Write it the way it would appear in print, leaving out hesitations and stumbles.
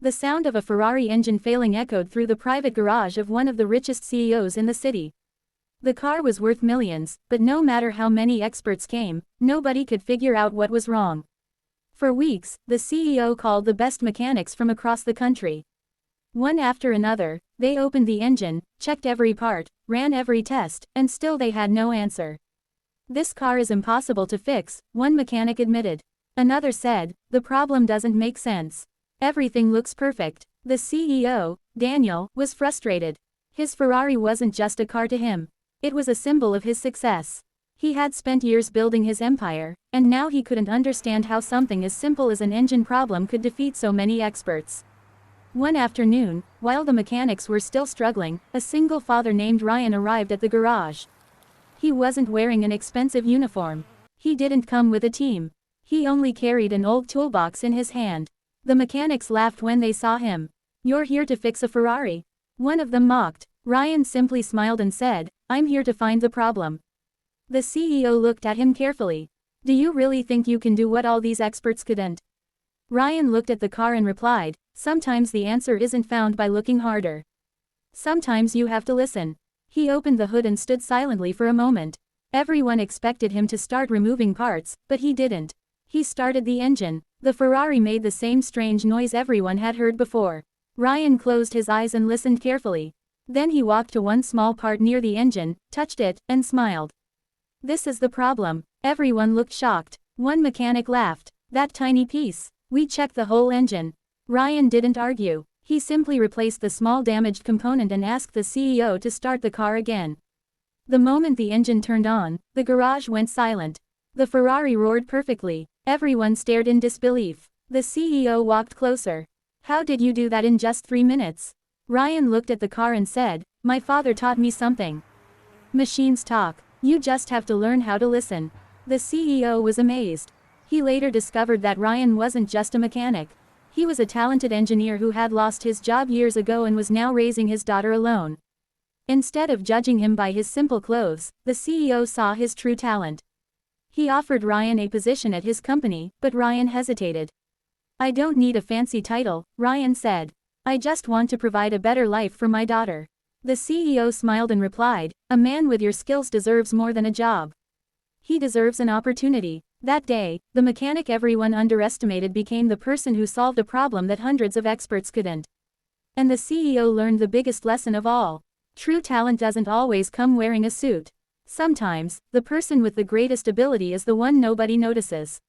The sound of a Ferrari engine failing echoed through the private garage of one of the richest CEOs in the city. The car was worth millions, but no matter how many experts came, nobody could figure out what was wrong. For weeks, the CEO called the best mechanics from across the country. One after another, they opened the engine, checked every part, ran every test, and still they had no answer. "This car is impossible to fix," one mechanic admitted. Another said, "The problem doesn't make sense. Everything looks perfect." The CEO, Daniel, was frustrated. His Ferrari wasn't just a car to him. It was a symbol of his success. He had spent years building his empire, and now he couldn't understand how something as simple as an engine problem could defeat so many experts. One afternoon, while the mechanics were still struggling, a single father named Ryan arrived at the garage. He wasn't wearing an expensive uniform. He didn't come with a team. He only carried an old toolbox in his hand. The mechanics laughed when they saw him. "You're here to fix a Ferrari?" one of them mocked. Ryan simply smiled and said, "I'm here to find the problem." The CEO looked at him carefully. "Do you really think you can do what all these experts couldn't?" Ryan looked at the car and replied, "Sometimes the answer isn't found by looking harder. Sometimes you have to listen." He opened the hood and stood silently for a moment. Everyone expected him to start removing parts, but he didn't. He started the engine. The Ferrari made the same strange noise everyone had heard before. Ryan closed his eyes and listened carefully. Then he walked to one small part near the engine, touched it, and smiled. "This is the problem." Everyone looked shocked. One mechanic laughed. "That tiny piece. We checked the whole engine." Ryan didn't argue. He simply replaced the small damaged component and asked the CEO to start the car again. The moment the engine turned on, the garage went silent. The Ferrari roared perfectly. Everyone stared in disbelief. The CEO walked closer. "How did you do that in just 3 minutes?" Ryan looked at the car and said, "My father taught me something. Machines talk. You just have to learn how to listen." The CEO was amazed. He later discovered that Ryan wasn't just a mechanic. He was a talented engineer who had lost his job years ago and was now raising his daughter alone. Instead of judging him by his simple clothes, the CEO saw his true talent. He offered Ryan a position at his company, but Ryan hesitated. "I don't need a fancy title," Ryan said. "I just want to provide a better life for my daughter." The CEO smiled and replied, "A man with your skills deserves more than a job. He deserves an opportunity." That day, the mechanic everyone underestimated became the person who solved a problem that hundreds of experts couldn't. And the CEO learned the biggest lesson of all. True talent doesn't always come wearing a suit. Sometimes, the person with the greatest ability is the one nobody notices.